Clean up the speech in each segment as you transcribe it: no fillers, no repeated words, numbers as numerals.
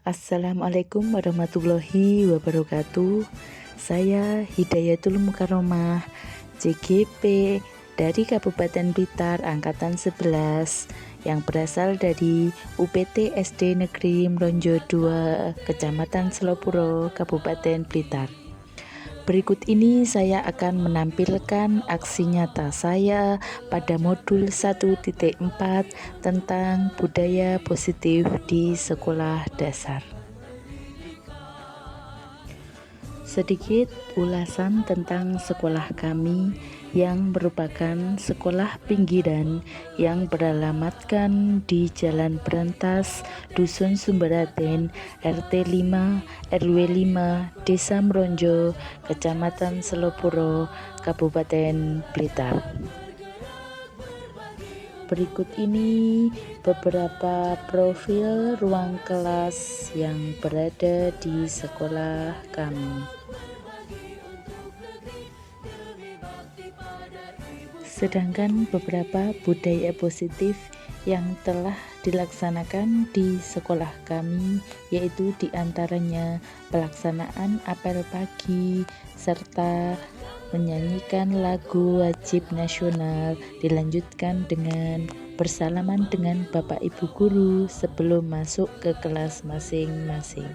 Assalamualaikum warahmatullahi wabarakatuh. Saya Hidayatul Mukaromah, CGP dari Kabupaten Blitar Angkatan 11 yang berasal dari UPT SD Negeri Mronjo 2, Kecamatan Selopuro, Kabupaten Blitar. Berikut ini saya akan menampilkan aksi nyata saya pada modul 1.4 tentang budaya positif di sekolah dasar. Sedikit ulasan tentang sekolah kami yang merupakan sekolah pinggiran yang beralamatkan di Jalan Berantas, Dusun Sumberaden, RT 5, RW 5, Desa Mronjo, Kecamatan Selopuro, Kabupaten Blitar. Berikut ini beberapa profil ruang kelas yang berada di sekolah kami. Sedangkan beberapa budaya positif yang telah dilaksanakan di sekolah kami yaitu diantaranya pelaksanaan apel pagi serta menyanyikan lagu wajib nasional, dilanjutkan dengan bersalaman dengan Bapak Ibu Guru sebelum masuk ke kelas masing-masing.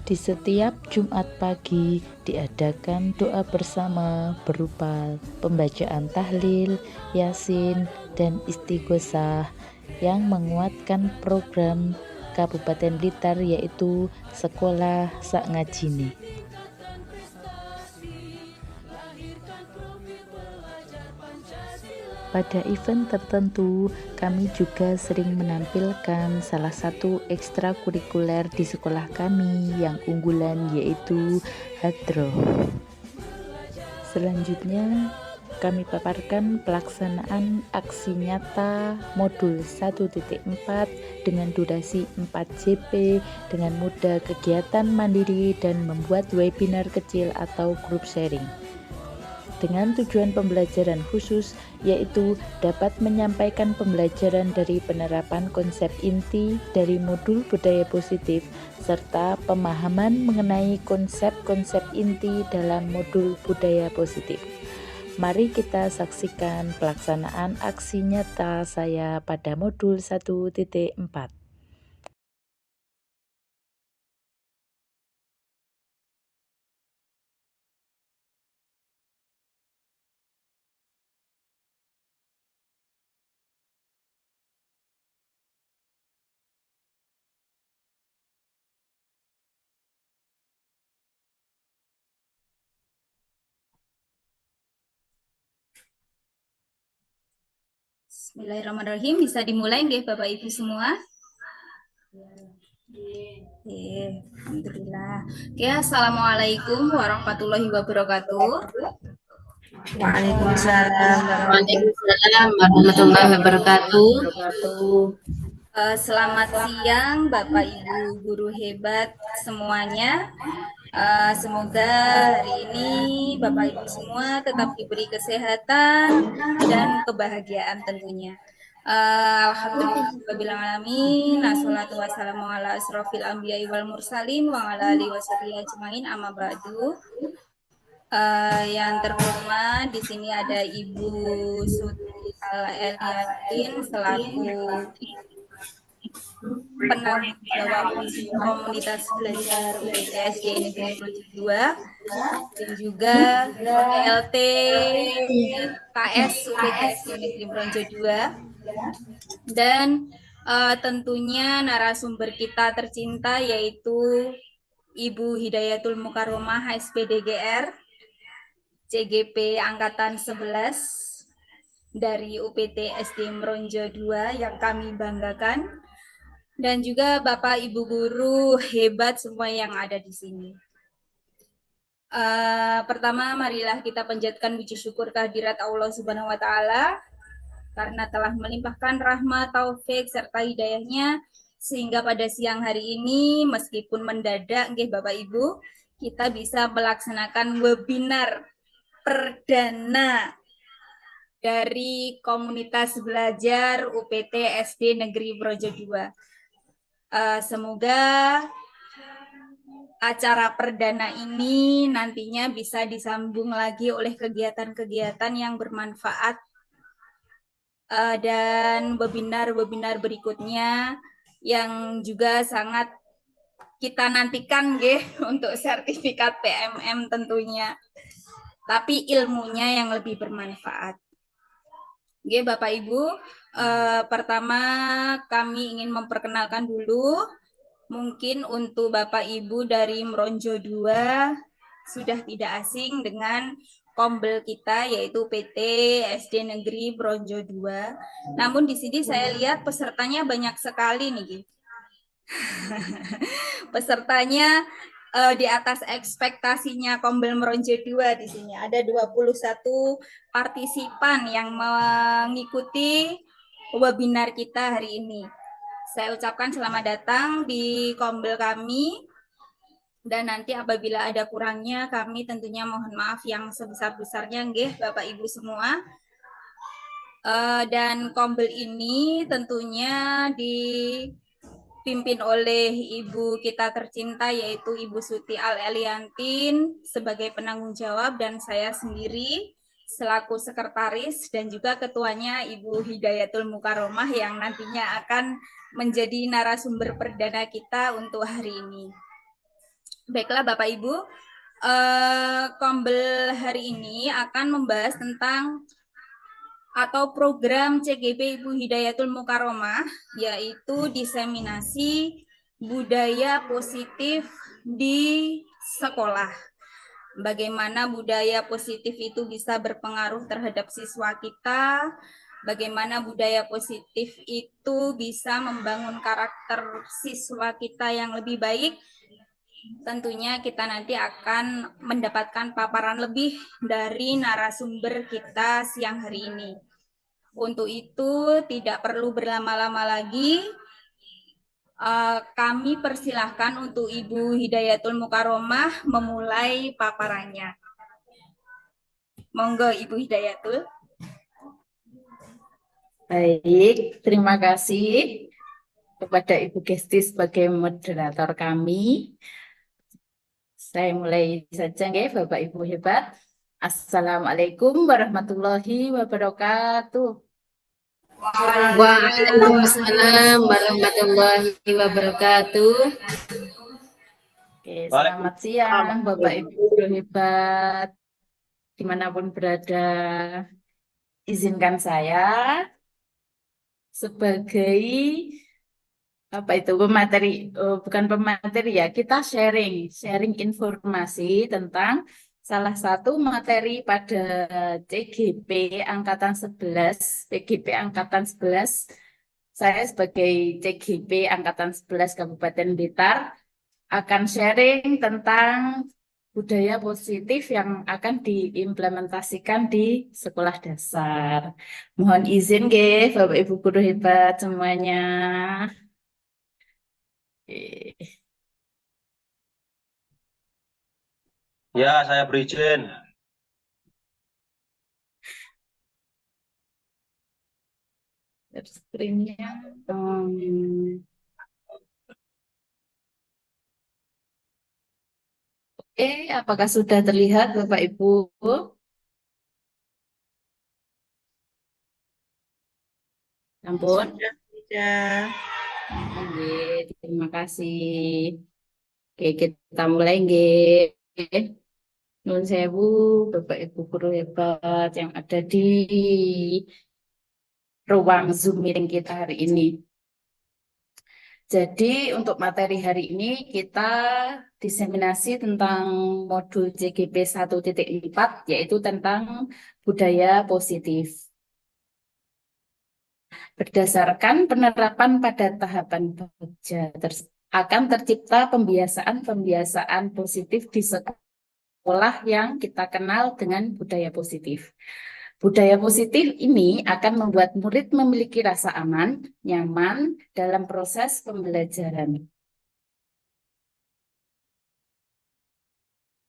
Di setiap Jumat pagi diadakan doa bersama berupa pembacaan tahlil, yasin, dan istighosah yang menguatkan program Kabupaten Blitar yaitu Sekolah Sak Ngajine. Pada event tertentu, kami juga sering menampilkan salah satu ekstrakurikuler di sekolah kami yang unggulan yaitu hadroh. Selanjutnya, kami paparkan pelaksanaan aksi nyata modul 1.4 dengan durasi 4 JP dengan moda kegiatan mandiri dan membuat webinar kecil atau group sharing. Dengan tujuan pembelajaran khusus yaitu dapat menyampaikan pembelajaran dari penerapan konsep inti dari modul budaya positif serta pemahaman mengenai konsep-konsep inti dalam modul budaya positif. Mari kita saksikan pelaksanaan aksi nyata saya pada modul 1.4. Bismillahirrahmanirrahim. Bisa dimulai nggih Bapak Ibu semua? Alhamdulillah. Oke, assalamualaikum warahmatullahi wabarakatuh. Waalaikumsalam warahmatullahi wabarakatuh. Selamat siang Bapak Ibu guru hebat semuanya. Semoga hari ini Bapak Ibu semua tetap diberi kesehatan dan kebahagiaan tentunya. Alhamdulillahirrahmanirrahim. Assalatu wassalamu ala asrofil anbiya'i wal mursalin wa ala alihi washabihi ajmain amma ba'du. Yang terhormat di sini ada Ibu Suti Al-Eliatin selaku penanggung jawab komunitas belajar UPT SD Negeri Mronjo 2 dan juga PLT KS UPT SD Negeri Mronjo 2 dan tentunya narasumber kita tercinta yaitu Ibu Hidayatul Mukaromah HSPDGR CGP Angkatan 11 dari UPT SD Mronjo 2 yang kami banggakan. Dan juga Bapak Ibu guru hebat semua yang ada di sini. Pertama, marilah kita panjatkan puji syukur kehadirat Allah Subhanahu wa Ta'ala karena telah melimpahkan rahmat, taufik serta hidayahnya sehingga pada siang hari ini meskipun mendadak nggih Bapak Ibu, kita bisa melaksanakan webinar perdana dari komunitas belajar UPT SD Negeri Mronjo 2. Semoga acara perdana ini nantinya bisa disambung lagi oleh kegiatan-kegiatan yang bermanfaat dan webinar-webinar berikutnya yang juga sangat kita nantikan untuk sertifikat PMM tentunya. Tapi ilmunya yang lebih bermanfaat. Bapak Ibu, pertama kami ingin memperkenalkan dulu, mungkin untuk Bapak Ibu dari Meronjo 2 sudah tidak asing dengan kombel kita yaitu PT SD Negeri Meronjo 2. Namun di sini saya lihat pesertanya banyak sekali nih. Pesertanya di atas ekspektasinya Kombel Meronjo 2 di sini. Ada 21 partisipan yang mengikuti webinar kita hari ini. Saya ucapkan selamat datang di Kombel kami. Dan nanti apabila ada kurangnya, kami tentunya mohon maaf yang sebesar-besarnya, Bapak Ibu semua. Dan Kombel ini tentunya dipimpin oleh Ibu kita tercinta yaitu Ibu Suti Al-Eliantin sebagai penanggung jawab dan saya sendiri selaku sekretaris dan juga ketuanya Ibu Hidayatul Mukaromah yang nantinya akan menjadi narasumber perdana kita untuk hari ini. Baiklah Bapak Ibu, Kombel hari ini akan membahas tentang atau program CGP Ibu Hidayatul Mukaromah, yaitu diseminasi budaya positif di sekolah. Bagaimana budaya positif itu bisa berpengaruh terhadap siswa kita, bagaimana budaya positif itu bisa membangun karakter siswa kita yang lebih baik. Tentunya kita nanti akan mendapatkan paparan lebih dari narasumber kita siang hari ini. Untuk itu tidak perlu berlama-lama lagi, kami persilahkan untuk Ibu Hidayatul Mukaromah memulai paparannya. Monggo Ibu Hidayatul. Baik, terima kasih kepada Ibu Gesti sebagai moderator kami. Saya mulai saja, Bapak Ibu hebat. Assalamualaikum warahmatullahi wabarakatuh. Waalaikumsalam warahmatullahi wabarakatuh. Oke, selamat siang Bapak Ibu hebat, dimanapun berada. Izinkan saya sebagai pemateri, bukan pemateri ya, kita sharing informasi tentang salah satu materi pada CGP Angkatan 11, PGP Angkatan 11. Saya sebagai CGP Angkatan 11 Kabupaten Blitar akan sharing tentang budaya positif yang akan diimplementasikan di sekolah dasar. Mohon izin, Bapak Ibu guru hebat semuanya. Ya, saya berizin. Screen-nya. Oke, apakah sudah terlihat Bapak Ibu? Ampun. Sudah. Oke, terima kasih. Oke, kita mulai, Nun sewu, Bapak Ibu guru hebat yang ada di ruang Zoom meeting kita hari ini. Jadi untuk materi hari ini kita diseminasi tentang modul CGP 1.4 yaitu tentang budaya positif. Berdasarkan penerapan pada tahapan Bagja akan tercipta pembiasaan positif di sekolah yang kita kenal dengan budaya positif. Budaya positif ini akan membuat murid memiliki rasa aman, nyaman dalam proses pembelajaran.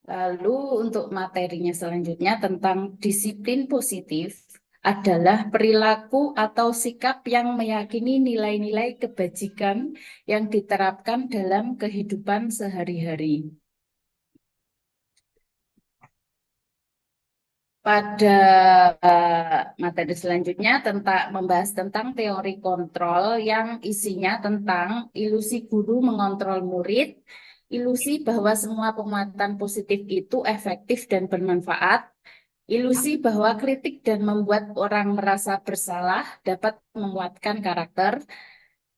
Lalu untuk materinya selanjutnya tentang disiplin positif adalah perilaku atau sikap yang meyakini nilai-nilai kebajikan yang diterapkan dalam kehidupan sehari-hari. Pada materi selanjutnya membahas tentang teori kontrol yang isinya tentang ilusi guru mengontrol murid, ilusi bahwa semua penguatan positif itu efektif dan bermanfaat, ilusi bahwa kritik dan membuat orang merasa bersalah dapat menguatkan karakter,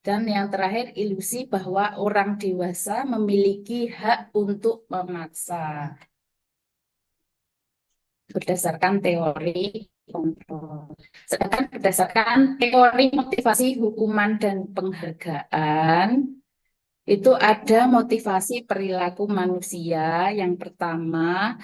dan yang terakhir ilusi bahwa orang dewasa memiliki hak untuk memaksa. Berdasarkan teori kontrol. Sedangkan berdasarkan teori motivasi hukuman dan penghargaan, itu ada motivasi perilaku manusia. Yang pertama,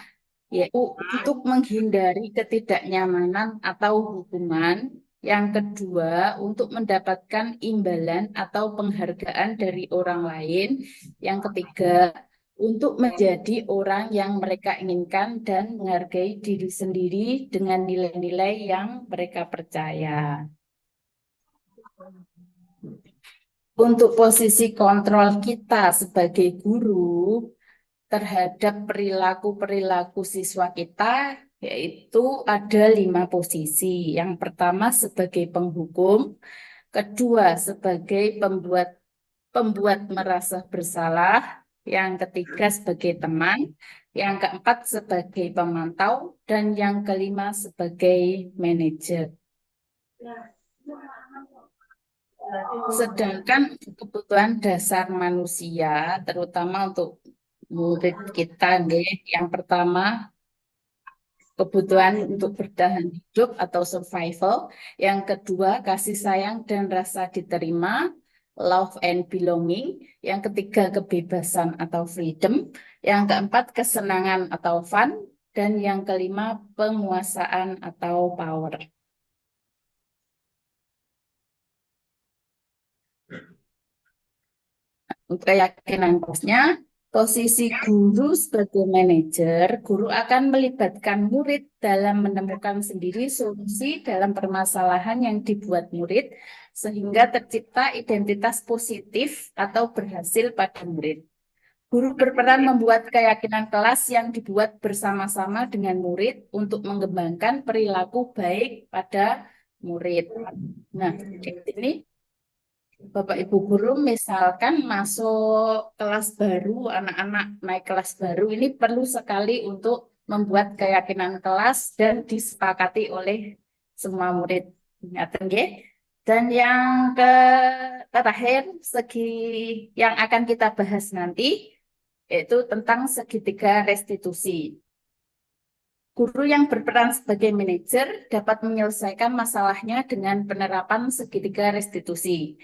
yaitu untuk menghindari ketidaknyamanan atau hukuman. Yang kedua, untuk mendapatkan imbalan atau penghargaan dari orang lain. Yang ketiga, untuk menjadi orang yang mereka inginkan dan menghargai diri sendiri dengan nilai-nilai yang mereka percaya. Untuk posisi kontrol kita sebagai guru terhadap perilaku-perilaku siswa kita, yaitu ada 5 posisi. Yang pertama sebagai penghukum, kedua sebagai pembuat merasa bersalah, yang ketiga sebagai teman, yang keempat sebagai pemantau, dan yang kelima sebagai manajer. Sedangkan kebutuhan dasar manusia, terutama untuk murid kita, yang pertama kebutuhan untuk bertahan hidup atau survival, yang kedua kasih sayang dan rasa diterima, love and belonging, yang ketiga kebebasan atau freedom, yang keempat kesenangan atau fun, dan yang kelima penguasaan atau power. Untuk keyakinan bosnya, posisi guru sebagai manajer, guru akan melibatkan murid dalam menemukan sendiri solusi dalam permasalahan yang dibuat murid, sehingga tercipta identitas positif atau berhasil pada murid. Guru berperan membuat keyakinan kelas yang dibuat bersama-sama dengan murid untuk mengembangkan perilaku baik pada murid. Nah, di sini Bapak Ibu guru misalkan masuk kelas baru, anak-anak naik kelas baru, ini perlu sekali untuk membuat keyakinan kelas dan disepakati oleh semua murid. Ingat, nggih? Dan yang terakhir, segi yang akan kita bahas nanti, yaitu tentang segitiga restitusi. Guru yang berperan sebagai manajer dapat menyelesaikan masalahnya dengan penerapan segitiga restitusi.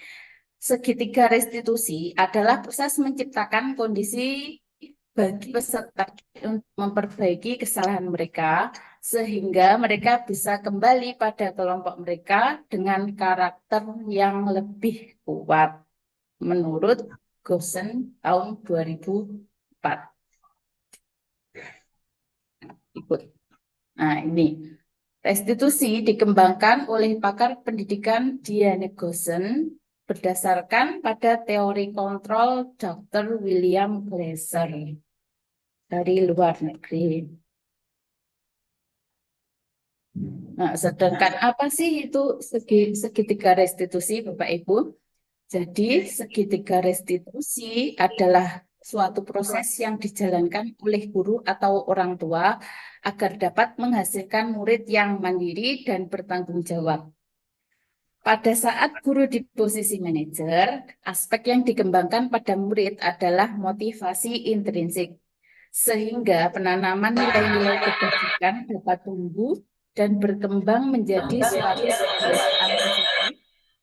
Segitiga restitusi adalah proses menciptakan kondisi bagi peserta untuk memperbaiki kesalahan mereka, sehingga mereka bisa kembali pada kelompok mereka dengan karakter yang lebih kuat, menurut Goosen tahun 2004. Ikut. Nah, ini. Restitusi dikembangkan oleh pakar pendidikan Diane Goosen berdasarkan pada teori kontrol Dr. William Glasser dari luar negeri. Nah, sedangkan apa sih itu segitiga restitusi, Bapak Ibu? Jadi, segitiga restitusi adalah suatu proses yang dijalankan oleh guru atau orang tua agar dapat menghasilkan murid yang mandiri dan bertanggung jawab. Pada saat guru di posisi manajer, aspek yang dikembangkan pada murid adalah motivasi intrinsik, sehingga penanaman nilai-nilai kebajikan dapat tumbuh dan berkembang menjadi suatu kebiasaan positif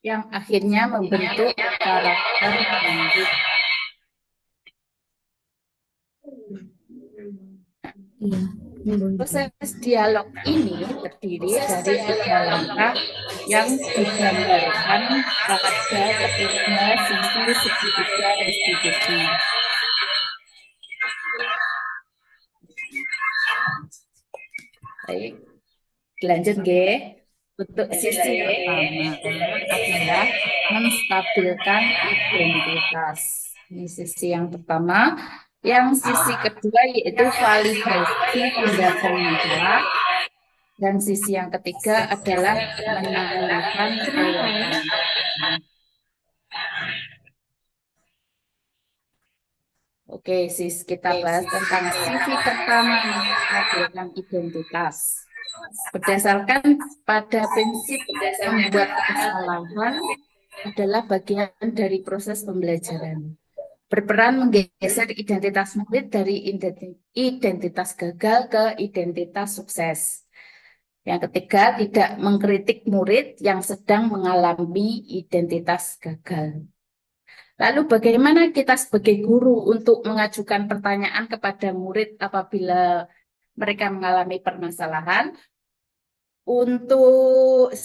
yang akhirnya membentuk karakter murid. Proses dialog ini terdiri dari 3 langkah yang digambarkan pada ketiga sisi segitiga restitusi. Baik, lanjut nggih. Untuk sisi pertama adalah menstabilkan identitas. Ini sisi yang pertama. Yang sisi kedua yaitu validasi tindakan masalah. Dan sisi yang ketiga adalah menanyakan keyakinan. Oke, kita bahas tentang sisi pertama menstabilkan identitas. Berdasarkan pada prinsip membuat kesalahan adalah bagian dari proses pembelajaran. Berperan menggeser identitas murid dari identitas gagal ke identitas sukses. Yang ketiga, tidak mengkritik murid yang sedang mengalami identitas gagal. Lalu bagaimana kita sebagai guru untuk mengajukan pertanyaan kepada murid apabila mereka mengalami permasalahan? Untuk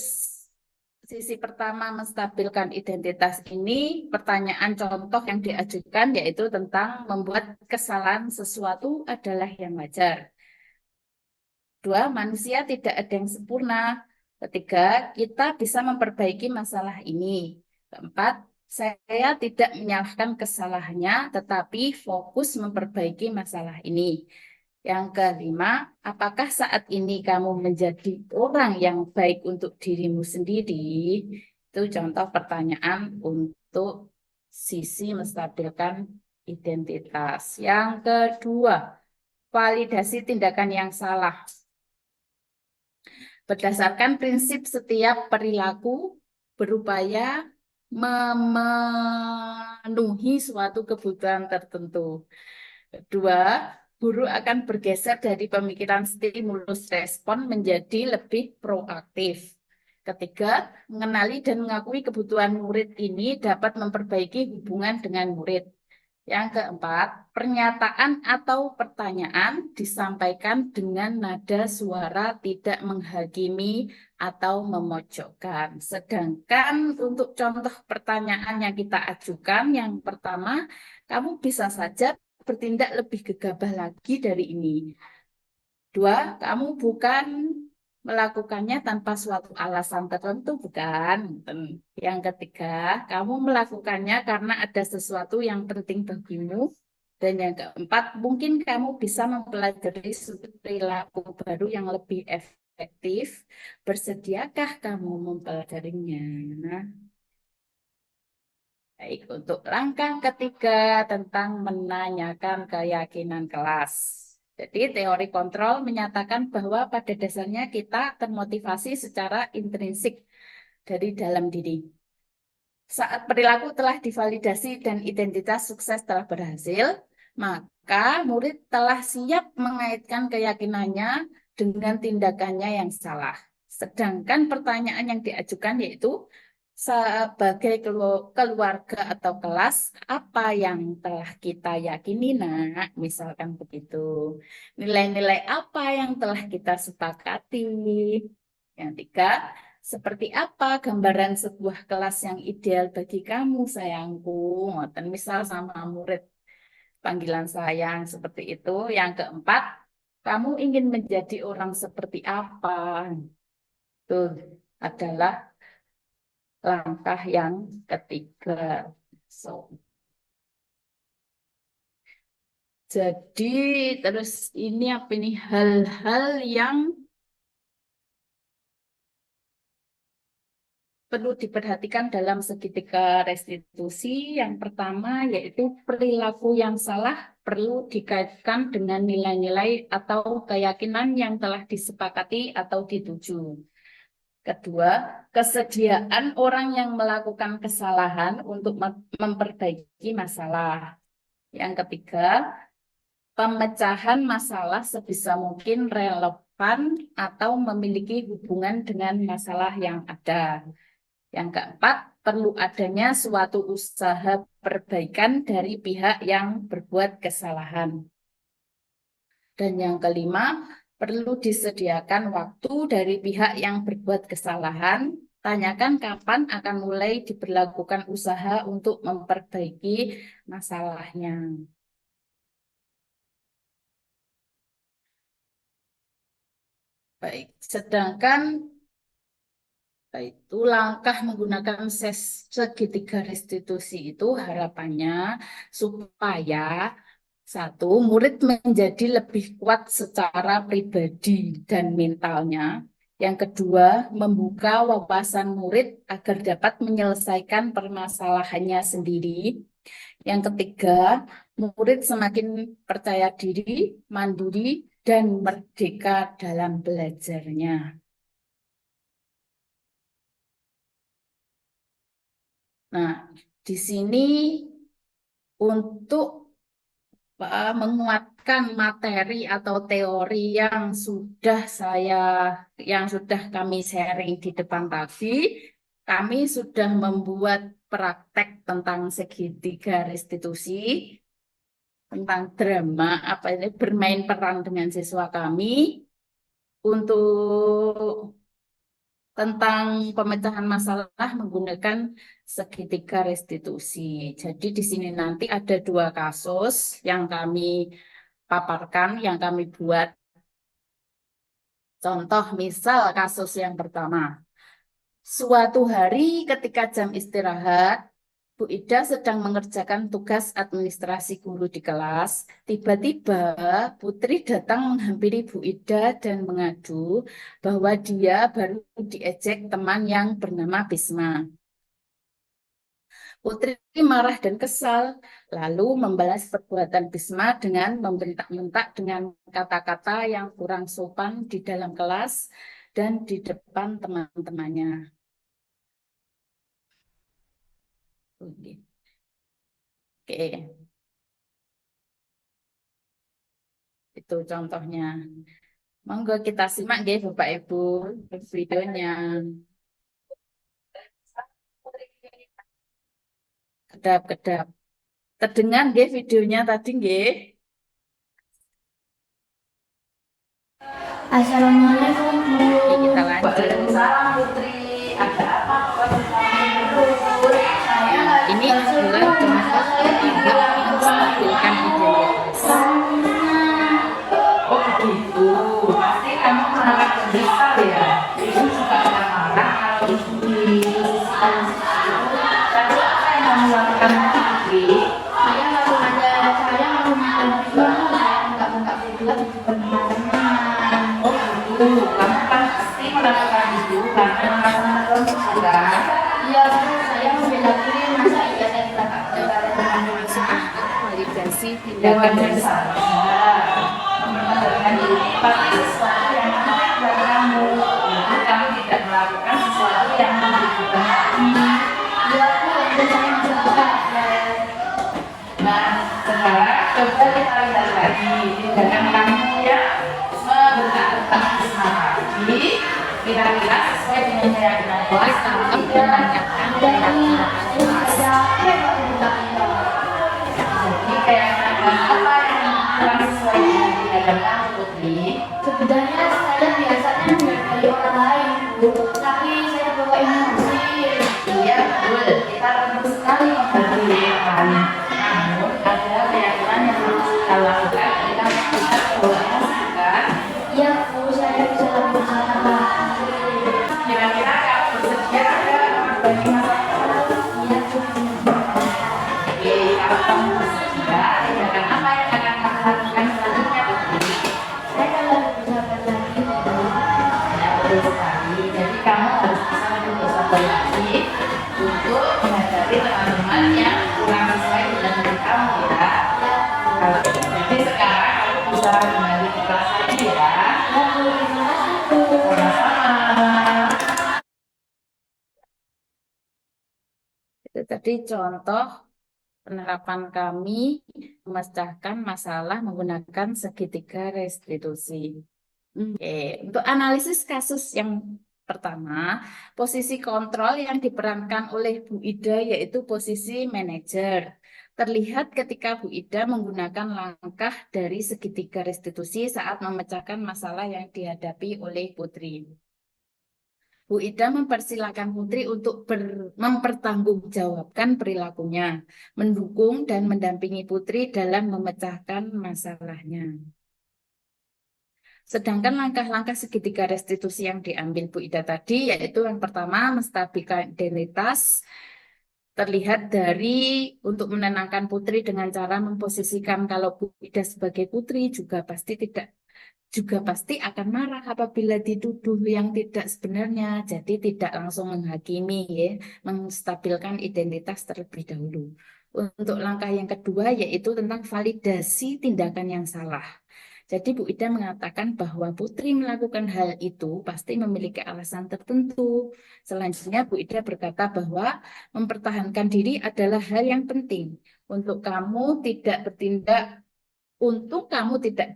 sisi pertama menstabilkan identitas ini, pertanyaan contoh yang diajukan yaitu tentang membuat kesalahan sesuatu adalah yang wajar. Dua, manusia tidak ada yang sempurna. Ketiga, kita bisa memperbaiki masalah ini. Keempat, saya tidak menyalahkan kesalahannya, tetapi fokus memperbaiki masalah ini. Yang kelima, apakah saat ini kamu menjadi orang yang baik untuk dirimu sendiri? Itu contoh pertanyaan untuk sisi menstabilkan identitas. Yang kedua, validasi tindakan yang salah. Berdasarkan prinsip setiap perilaku berupaya memenuhi suatu kebutuhan tertentu. Kedua, guru akan bergeser dari pemikiran stimulus respon menjadi lebih proaktif. Ketiga, mengenali dan mengakui kebutuhan murid ini dapat memperbaiki hubungan dengan murid. Yang keempat, pernyataan atau pertanyaan disampaikan dengan nada suara tidak menghakimi atau memojokkan. Sedangkan untuk contoh pertanyaan yang kita ajukan, yang pertama, kamu bisa saja bertindak lebih gegabah lagi dari ini. Dua, kamu bukan melakukannya tanpa suatu alasan tertentu, bukan. Yang ketiga, kamu melakukannya karena ada sesuatu yang penting bagimu. Dan yang keempat, mungkin kamu bisa mempelajari perilaku baru yang lebih efektif. Bersediakah kamu mempelajarinya? Baik, untuk langkah ketiga tentang menanyakan keyakinan kelas. Jadi teori kontrol menyatakan bahwa pada dasarnya kita termotivasi secara intrinsik dari dalam diri. Saat perilaku telah divalidasi dan identitas sukses telah berhasil, maka murid telah siap mengaitkan keyakinannya dengan tindakannya yang salah. Sedangkan pertanyaan yang diajukan yaitu, sebagai keluarga atau kelas, apa yang telah kita yakini, nak? Misalkan begitu. Nilai-nilai apa yang telah kita sepakati? Yang tiga, seperti apa gambaran sebuah kelas yang ideal bagi kamu, sayangku? Ngoten misal sama murid panggilan sayang seperti itu. Yang keempat, kamu ingin menjadi orang seperti apa? Itu adalah langkah yang ketiga. Jadi terus ini apa ini hal-hal yang perlu diperhatikan dalam segitiga restitusi. Yang pertama yaitu perilaku yang salah perlu dikaitkan dengan nilai-nilai atau keyakinan yang telah disepakati atau dituju. Kedua, kesediaan orang yang melakukan kesalahan untuk memperbaiki masalah. Yang ketiga, pemecahan masalah sebisa mungkin relevan atau memiliki hubungan dengan masalah yang ada. Yang keempat, perlu adanya suatu usaha perbaikan dari pihak yang berbuat kesalahan. Dan yang kelima, perlu disediakan waktu dari pihak yang berbuat kesalahan. Tanyakan kapan akan mulai diberlakukan usaha untuk memperbaiki masalahnya. Baik, sedangkan Itu langkah menggunakan segitiga restitusi itu harapannya supaya satu, murid menjadi lebih kuat secara pribadi dan mentalnya. Yang kedua, membuka wawasan murid agar dapat menyelesaikan permasalahannya sendiri. Yang ketiga, murid semakin percaya diri, mandiri, dan merdeka dalam belajarnya. Nah, di sini untuk menguatkan materi atau teori yang sudah kami sharing di depan tadi, kami sudah membuat praktek tentang segitiga restitusi, tentang drama apa ini bermain peran dengan siswa kami untuk tentang pemecahan masalah menggunakan segitiga restitusi. Jadi di sini nanti ada 2 kasus yang kami paparkan, yang kami buat. Contoh misal kasus yang pertama. Suatu hari ketika jam istirahat, Bu Ida sedang mengerjakan tugas administrasi guru di kelas. Tiba-tiba Putri datang menghampiri Bu Ida dan mengadu bahwa dia baru diejek teman yang bernama Bisma. Putri marah dan kesal, lalu membalas perbuatan Bisma dengan membentak-bentak dengan kata-kata yang kurang sopan di dalam kelas dan di depan teman-temannya. Oke, itu contohnya. Monggo kita simak nggih Bapak Ibu videonya. Kedap-kedap. Terdengar nggih videonya tadi nggih? Assalamualaikum Bu. Oke, kita lanjut. Waalaikumsalam Putri. Ada apa? Ini adalah contoh tindak menstabilkan identitas. Oh begitu. Pasti kamu marah besar ya. Ibu juga akan marah kalau ibu tapi apa yang kamu lakukan Putri? Saya menggunakan video, saya enggak video di depan teman-teman. Oh gitu. Kamu pasti melakukan itu karena merasa juga. Iya Bu, saya membela diri, masa iya saya tidak teman-teman. Validasi tindakan dan Mengembalikan diri pasti sesuatu yang menarik buat kamu. Jadi kamu tidak melakukan sesuatu yang menunjukkan hati. Iya Bu, itu saya masih suka. Nah, sekarang coba kita lihat lagi tindakan kamu yang membentak-bentak Bisma tadi. Kira-kira sesuai dengan keyakinan kelas tangkap kamu dan menyiapkan tindakan. Jadi keyakinan apa yang kurang sesuai dengan tindakan kamu Putri? Sebenarnya saya biasanya menghargai orang lain, Bu. Tapi saya bawa emosi. Iya betul, kita perlu sekali menghargai orang lain. Namun ada keyakinan yang harus kita lakukan ketika kita bawa emosi kan? Iya, Bu, saya bisa lakukan apa? Kira-kira kamu bersedia ada berbagi masalah? Iya, Bu. Oke, kalau kamu bersedia, tindakan apa yang akan kamu lakukan selanjutnya Putri? Saya kan lebih bersabar lagi, Bu. Ya betul sekali. Jadi kamu harus bisa lebih bersabar lagi untuk menghadapi teman-teman yang kurang sesuai dengan diri kamu ya. Jadi sekarang kamu bisa kembali ke kelas lagi ya. Ya, Bu, terima kasih, Bu. Sama-sama. Itu tadi contoh penerapan kami memecahkan masalah menggunakan segitiga restitusi. Oke, untuk analisis kasus yang pertama, posisi kontrol yang diperankan oleh Bu Ida yaitu posisi manajer. Terlihat ketika Bu Ida menggunakan langkah dari segitiga restitusi saat memecahkan masalah yang dihadapi oleh Putri. Bu Ida mempersilahkan Putri untuk mempertanggungjawabkan perilakunya, mendukung dan mendampingi Putri dalam memecahkan masalahnya. Sedangkan langkah-langkah segitiga restitusi yang diambil Bu Ida tadi, yaitu yang pertama menstabilkan identitas, terlihat dari untuk menenangkan putri dengan cara memposisikan kalau Bu Ida sebagai putri juga pasti akan marah apabila dituduh yang tidak sebenarnya. Jadi tidak langsung menghakimi ya, menstabilkan identitas terlebih dahulu. Untuk langkah yang kedua yaitu tentang validasi tindakan yang salah. Jadi Bu Ida mengatakan bahwa putri melakukan hal itu pasti memiliki alasan tertentu. Selanjutnya Bu Ida berkata bahwa mempertahankan diri adalah hal yang penting untuk kamu tidak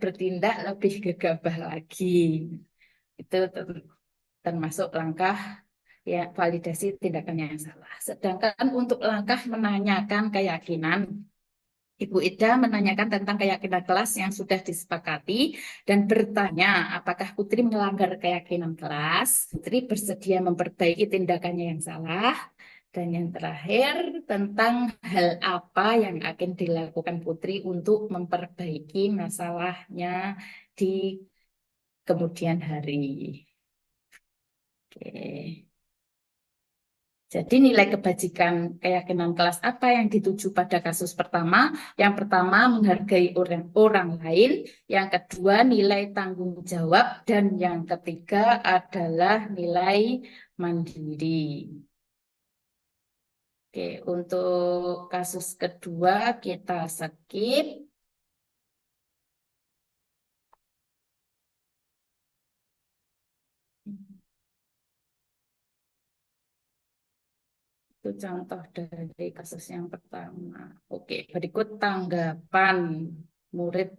bertindak lebih gegabah lagi. Itu termasuk langkah ya validasi tindakan yang salah. Sedangkan untuk langkah menanyakan keyakinan, Ibu Ida menanyakan tentang keyakinan kelas yang sudah disepakati dan bertanya apakah Putri melanggar keyakinan kelas, Putri bersedia memperbaiki tindakannya yang salah, dan yang terakhir tentang hal apa yang akan dilakukan Putri untuk memperbaiki masalahnya di kemudian hari. Oke. Jadi nilai kebajikan keyakinan kelas apa yang dituju pada kasus pertama? Yang pertama menghargai orang lain, yang kedua nilai tanggung jawab, dan yang ketiga adalah nilai mandiri. Oke, untuk kasus kedua kita skip. Itu contoh dari kasus yang pertama. Oke, berikut tanggapan murid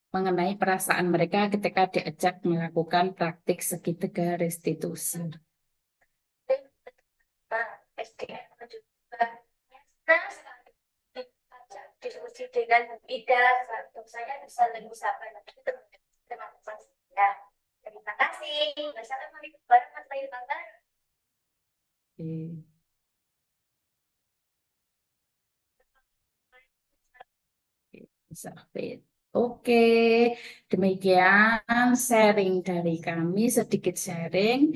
mengenai perasaan mereka ketika diajak melakukan praktik segitiga restitusi. SDN juga diskusi dengan Bu Ida, saya bisa lebih sabar lagi terima kasih. Misalkan mari bareng Mas Bayu Banggar. Oke, demikian sharing dari kami, sedikit sharing.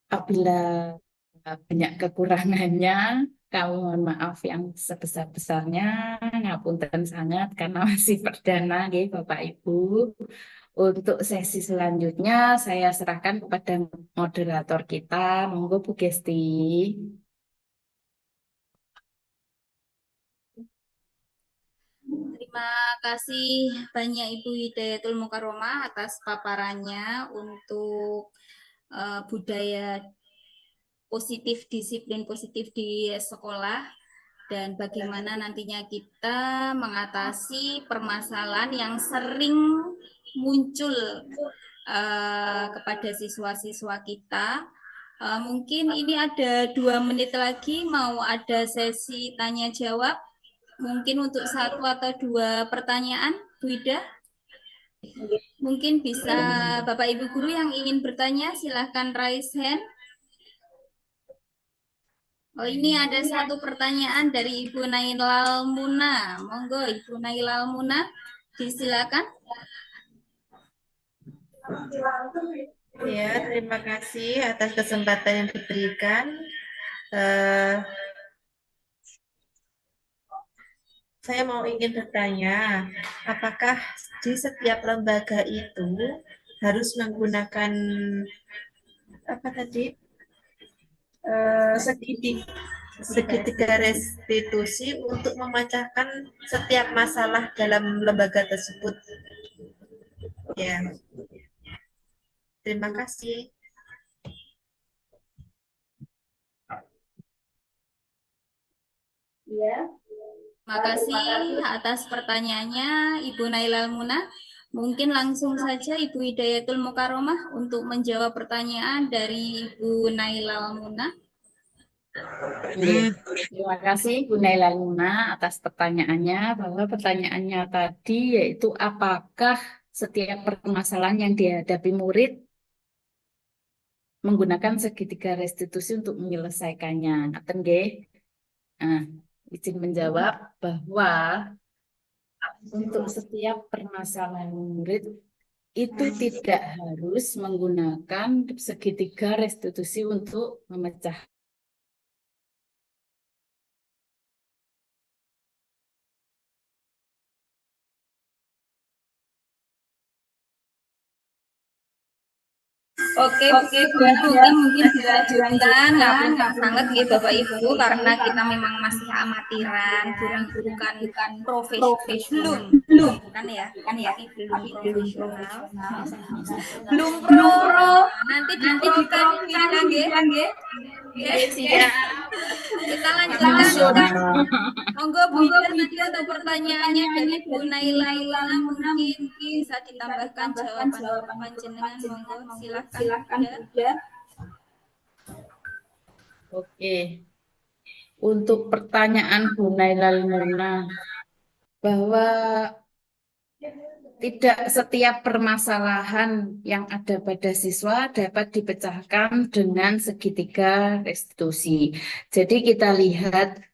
Apabila banyak kekurangannya, kami mohon maaf yang sebesar-besarnya, ngapunten sangat karena masih perdana nggih Bapak Ibu. Untuk sesi selanjutnya saya serahkan kepada moderator kita, monggo Bu Gesti. Terima kasih banyak Ibu Hidayatul Mukaromah atas paparannya untuk budaya positif, disiplin positif di sekolah, dan bagaimana nantinya kita mengatasi permasalahan yang sering muncul kepada siswa-siswa kita. Mungkin ini ada 2 menit lagi, mau ada sesi tanya jawab. Mungkin untuk 1 atau 2 pertanyaan, Bu Ida. Mungkin bisa Bapak Ibu Guru yang ingin bertanya, silahkan raise hand. Oh, ini ada 1 pertanyaan dari Ibu Nailal Muna. Monggo Ibu Nailal Muna, disilakan. Ya, terima kasih atas kesempatan yang diberikan. Saya ingin bertanya, apakah di setiap lembaga itu harus menggunakan apa tadi segitiga restitusi untuk memecahkan setiap masalah dalam lembaga tersebut? Ya, terima kasih. Ya. Terima kasih atas pertanyaannya Ibu Nailal Muna. Mungkin langsung saja Ibu Hidayatul Mukaromah untuk menjawab pertanyaan dari Ibu Nailal Muna. Terima kasih Bu Nailal Muna atas pertanyaannya, bahwa pertanyaannya tadi yaitu apakah setiap permasalahan yang dihadapi murid menggunakan segitiga restitusi untuk menyelesaikannya. Ngaten nggih? Nah, izin menjawab bahwa untuk setiap permasalahan murid itu tidak harus menggunakan segitiga restitusi untuk memecah. Oke, mungkin bisa dilanjutkan, nggak sangat ya Bapak Ibu, karena kita memang masih amatiran, bukan profesional, belum kan ya, tapi belum profesional, belum pro, nanti diprokan bilang ya. Kita lanjutkan. Monggo Bu Ida, nanti untuk pertanyaannya dari Bu Naila mungkin bisa ditambahkan jawaban panjenengan. Monggo silakan Bu Ida. Oke. Untuk pertanyaan Bu Nailal Murna, bahwa tidak setiap permasalahan yang ada pada siswa dapat dipecahkan dengan segitiga restitusi. Jadi kita lihat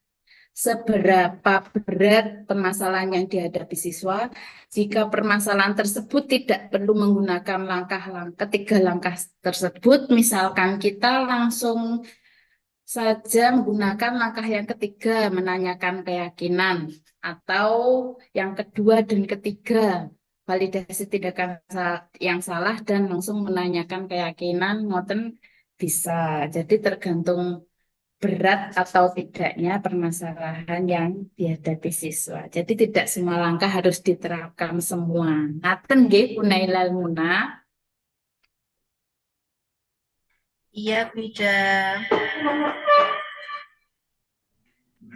seberapa berat permasalahan yang dihadapi siswa. Jika permasalahan tersebut tidak perlu menggunakan ketiga langkah tersebut, misalkan kita langsung saja menggunakan langkah yang ketiga, menanyakan keyakinan, atau yang kedua dan ketiga, validasi tindakan yang salah dan langsung menanyakan keyakinan, ngoten bisa. Jadi tergantung berat atau tidaknya permasalahan yang dihadapi siswa. Jadi tidak semua langkah harus diterapkan semua. Ngaten nggih Bu Nailal Muna. Iya, Bu Ida.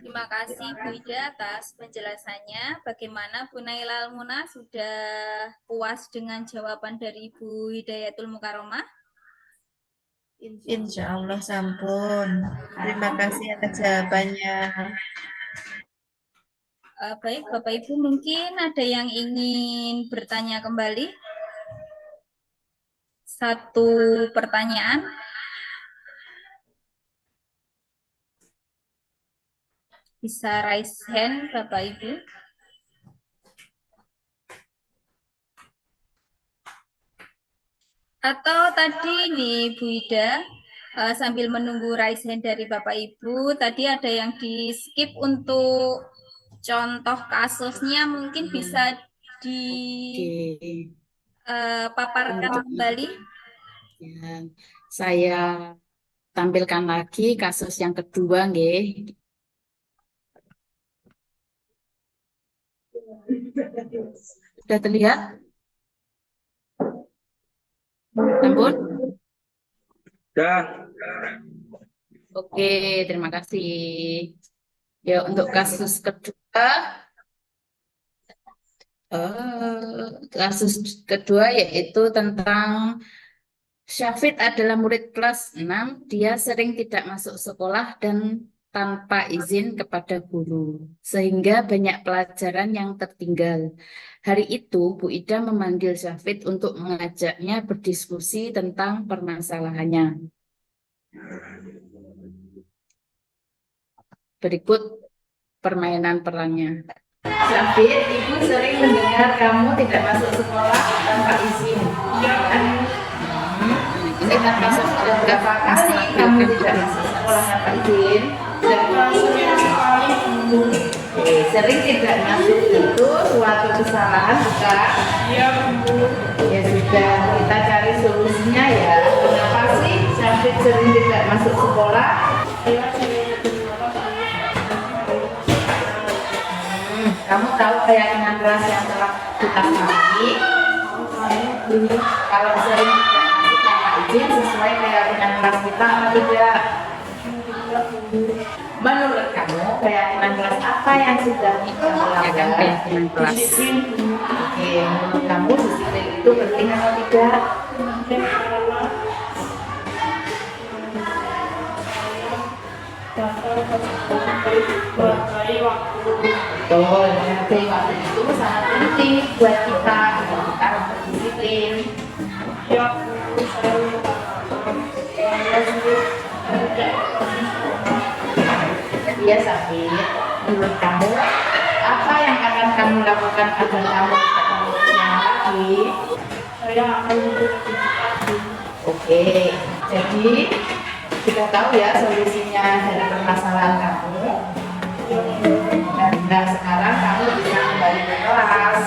Terima kasih Bu Ida atas penjelasannya. Bagaimana Bu Nailal Muna, sudah puas dengan jawaban dari Bu Hidayatul Mukaromah? Insya Allah sampun. Terima kasih atas jawabannya. Baik, Bapak Ibu, mungkin ada yang ingin bertanya kembali? Satu pertanyaan. Bisa raise hand, Bapak Ibu. Atau tadi nih Bu Ida, sambil menunggu raise hand dari Bapak Ibu, tadi ada yang di skip untuk contoh kasusnya, mungkin bisa dipaparkan kembali. Ya, saya tampilkan lagi kasus yang kedua, nggih. Sudah terlihat? Sampun? Dah. Oke, terima kasih. Ya, untuk kasus kedua, yaitu tentang Syafid adalah murid kelas 6, dia sering tidak masuk sekolah dan tanpa izin kepada guru, sehingga banyak pelajaran yang tertinggal. Hari itu, Bu Ida memanggil Syafid untuk mengajaknya berdiskusi tentang permasalahannya. Berikut permainan perannya. Syafid, Ibu sering mendengar kamu tidak masuk sekolah tanpa izin. Iya kan? Ini tanpa berapa kali kamu tidak masuk sekolah tanpa izin? Sering tidak masuk itu suatu kesalahan, bukan? Iya, Bu. Ya sudah, kita cari solusinya ya. Kenapa sih Syafid sering tidak masuk sekolah? Kamu tahu keyakinan kelas yang telah kita sepakati? Kalau sering tidak izin sesuai keyakinan kelas kita atau tidak? Menurut kamu keyakinan kelas apa yang sudah kita lakukan? Keyakinan kelas. Oke, menurut kamu disiplin itu penting atau tidak? Betul, menghargai waktu itu sangat penting buat kita harus berdisiplin. Iya, Syafid, menurut kamu apa yang akan kamu lakukan agar kamu tidak mengulanginya lagi? saya akan mengidentifikasi. Oke, jadi kita tahu ya solusinya dari permasalahan kamu. Nah, sekarang kamu bisa kembali ke kelas.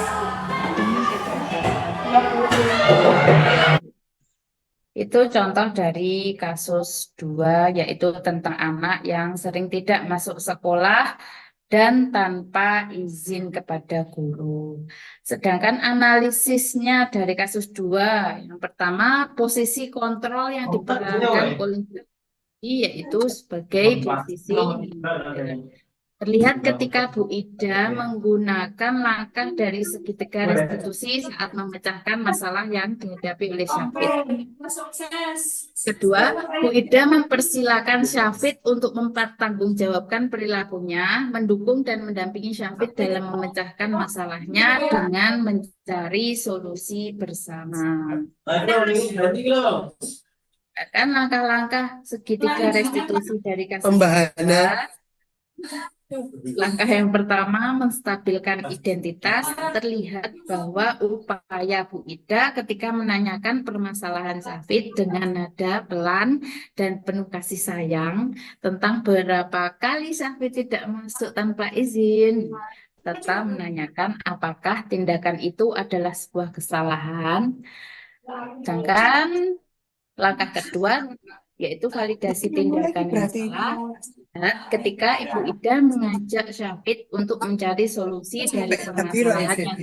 Itu contoh dari kasus 2, yaitu tentang anak yang sering tidak masuk sekolah dan tanpa izin kepada guru. Sedangkan analisisnya dari kasus 2, yang pertama posisi kontrol yang diperankan oleh guru, yaitu sebagai posisi leader. Terlihat ketika Bu Ida menggunakan langkah dari segitiga restitusi saat memecahkan masalah yang dihadapi oleh Syafid. Kedua, Bu Ida mempersilahkan Syafid untuk mempertanggungjawabkan perilakunya, mendukung dan mendampingi Syafid dalam memecahkan masalahnya dengan mencari solusi bersama. Kan langkah-langkah segitiga restitusi dari kasus Pembahasan. langkah yang pertama, menstabilkan identitas. Terlihat bahwa upaya Bu Ida ketika menanyakan permasalahan Syafid dengan nada pelan dan penuh kasih sayang tentang berapa kali Syafid tidak masuk tanpa izin, serta menanyakan apakah tindakan itu adalah sebuah kesalahan. Sedangkan langkah kedua, yaitu validasi tindakan yang salah. Ketika Ibu Ida mengajak Syafid untuk mencari solusi dari permasalahan yang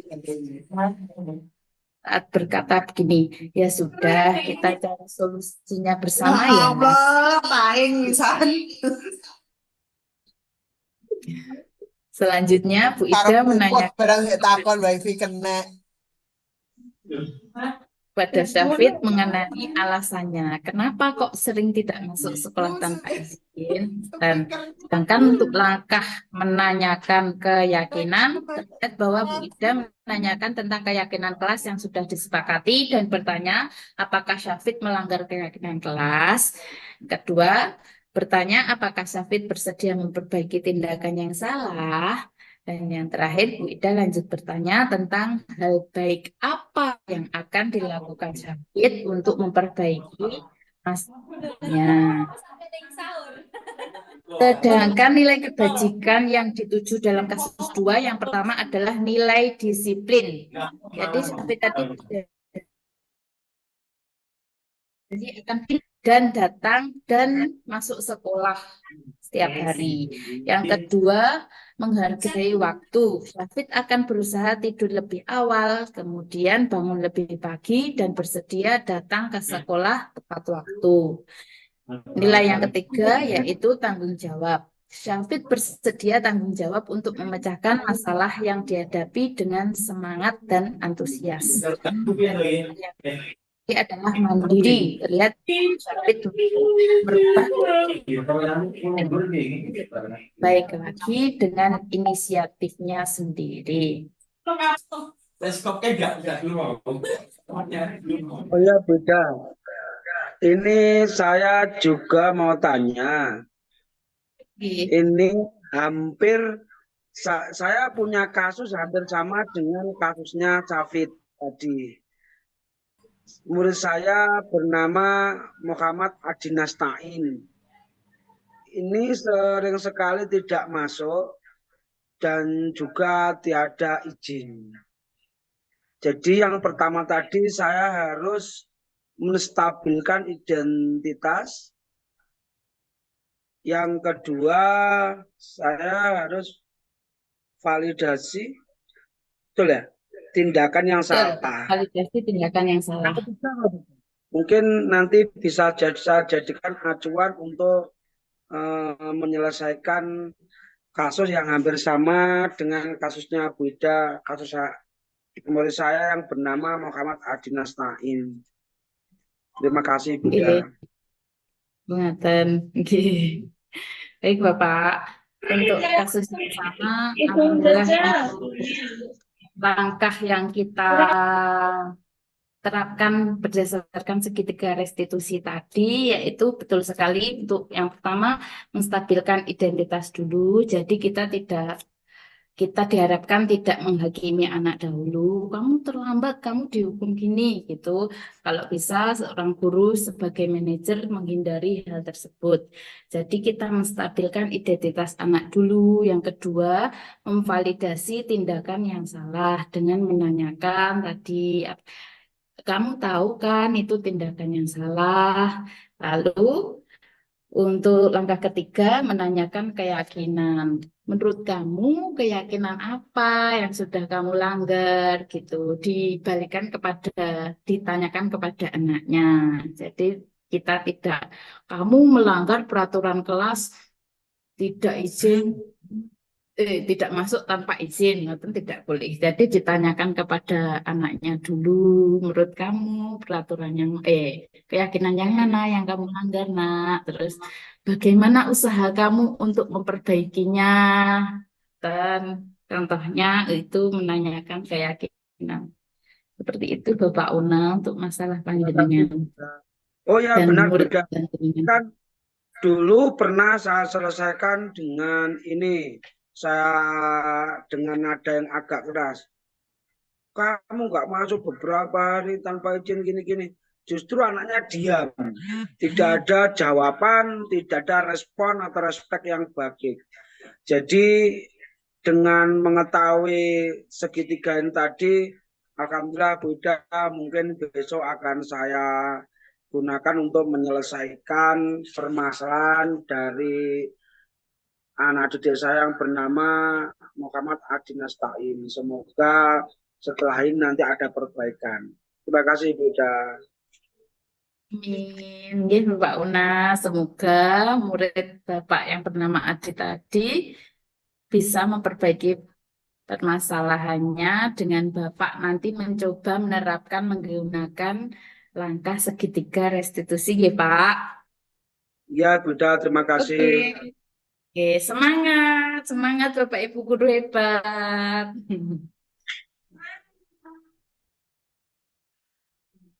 saat berkata begini, ya sudah kita cari solusinya bersama ya. Allah, paling pisan. Selanjutnya Bu Ida menanyakan barang takon wifi kena. pada Syafid mengenai alasannya, kenapa kok sering tidak masuk sekolah tanpa izin. Dan sedangkan untuk langkah menanyakan keyakinan, terlihat bahwa Bu Ida menanyakan tentang keyakinan kelas yang sudah disepakati dan bertanya apakah Syafid melanggar keyakinan kelas. Kedua, bertanya apakah Syafid bersedia memperbaiki tindakan yang salah. Dan yang terakhir, Bu Ida lanjut bertanya tentang hal baik apa yang akan dilakukan Syafid untuk memperbaiki masalahnya. Sedangkan nilai kebajikan yang dituju dalam kasus 2 yang pertama adalah nilai disiplin. Jadi Syafid tadi akan dan datang dan masuk sekolah setiap hari. Yang kedua, menghargai waktu. Syafid akan berusaha tidur lebih awal, kemudian bangun lebih pagi dan bersedia datang ke sekolah tepat waktu. Nilai yang ketiga yaitu tanggung jawab. Syafid bersedia tanggung jawab untuk memecahkan masalah yang dihadapi dengan semangat dan antusias. Ini adalah mandiri. Terlihat Syafid merubah baik lagi dengan inisiatifnya sendiri. Oh ya, beda. Ini saya juga mau tanya. Ini hampir saya punya kasus hampir sama dengan kasusnya Syafid tadi. Murid saya bernama Muhammad Adi Nastain. Ini sering sekali tidak masuk dan juga tiada izin. Jadi yang pertama tadi saya harus menstabilkan identitas. Yang kedua saya harus validasi, betul ya? Tindakan yang salah. Validasi tindakan yang salah. Mungkin nanti bisa saya jadikan acuan untuk menyelesaikan kasus yang hampir sama dengan kasusnya Bu Ida, kasus murid saya yang bernama Muhammad Adi Nastain. Terima kasih Bu Ida. Ngaten. Baik Bapak, untuk kasus yang sama, alhamdulillah langkah yang kita terapkan berdasarkan segitiga restitusi tadi, yaitu betul sekali untuk yang pertama menstabilkan identitas dulu. Jadi kita kita diharapkan tidak menghakimi anak dahulu. Kamu terlambat, kamu dihukum gini gitu. Kalau bisa seorang guru sebagai manajer menghindari hal tersebut. Jadi kita menstabilkan identitas anak dulu. Yang kedua, memvalidasi tindakan yang salah dengan menanyakan tadi, kamu tahu kan itu tindakan yang salah. Lalu untuk langkah ketiga, menanyakan keyakinan. Menurut kamu, keyakinan apa yang sudah kamu langgar gitu? Ditanyakan kepada anaknya. Jadi kita tidak, kamu melanggar peraturan kelas, tidak izin, tidak masuk tanpa izin, itu tidak boleh. Jadi ditanyakan kepada anaknya dulu, menurut kamu peraturan yang keyakinan yang mana yang kamu langgar, nak? Terus bagaimana usaha kamu untuk memperbaikinya? Dan contohnya itu menanyakan keyakinan. Seperti itu Bapak Una untuk masalah Terima kasih, panjenengan Bunda. Oh ya, dan benar, murid Bunda. panjenengan. Kan dulu pernah saya selesaikan dengan ini. Saya dengan nada yang agak keras. Kamu nggak masuk beberapa hari tanpa izin gini-gini. Justru anaknya diam. Tidak ada jawaban, tidak ada respon atau respek yang baik. Jadi dengan mengetahui segitiga ini tadi, alhamdulillah Buddha mungkin besok akan saya gunakan untuk menyelesaikan permasalahan dari anak didik saya yang bernama Muhammad Adi Nasta'in. Semoga setelah ini nanti ada perbaikan. Terima kasih Buddha. Amin. Nggih, Bapak Una, semoga murid Bapak yang bernama Adi tadi bisa memperbaiki permasalahannya dengan Bapak nanti mencoba menerapkan menggunakan langkah segitiga restitusi, ya Pak. Ya Buddha, terima kasih. Oke, semangat, semangat Bapak Ibu guru hebat.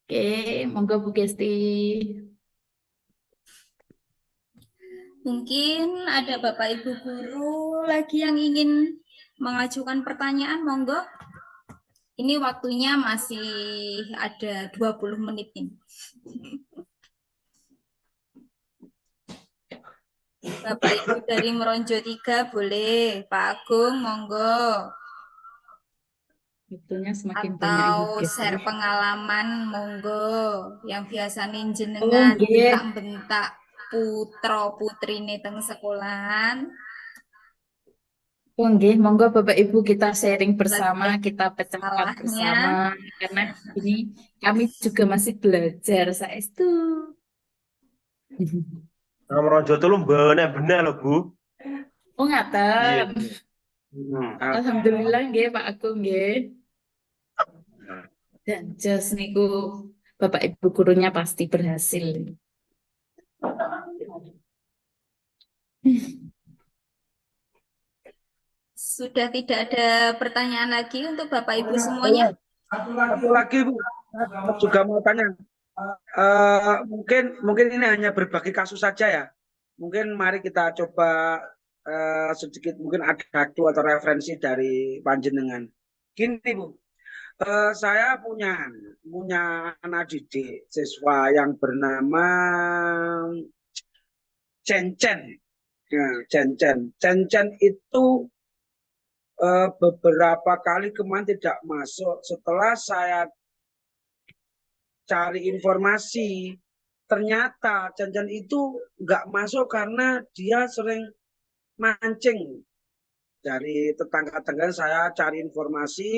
Oke, monggo Bu Gesti. Mungkin ada Bapak Ibu guru lagi yang ingin mengajukan pertanyaan, monggo. Ini waktunya masih ada 20 menit ini. Bapak Ibu dari Meronjo 3 boleh, Pak Agung monggo. Itunya semakin banyak Ibu Atau Gesti. share pengalaman monggo yang biasa jenengan nggih. bentak-bentak putra putrine teng sekolahan. Oh, nggih, monggo Bapak Ibu kita sharing bersama, Belajar kita pecahkan salahnya. bersama karena ini kami juga masih belajar saestu. Nah, Meronjo itu benar loh, Bu. Oh, ngaten. Hmm. Alhamdulillah nggih Pak Agung nggih. Dan jos niku Bapak Ibu gurunya pasti berhasil. Sudah tidak ada pertanyaan lagi untuk Bapak Ibu semuanya. Satu lagi Bu, saya juga mau tanya. Mungkin ini hanya berbagi kasus saja ya. Mungkin mari kita coba sedikit mungkin ada aktu atau referensi dari panjenengan. Gini Bu, saya punya anak didik siswa yang bernama Cencen. Ya, Cencen. Cencen itu beberapa kali kemarin tidak masuk. Setelah saya cari informasi, ternyata Cencen itu nggak masuk karena dia sering mancing. Dari tetangga-tetangga saya cari informasi,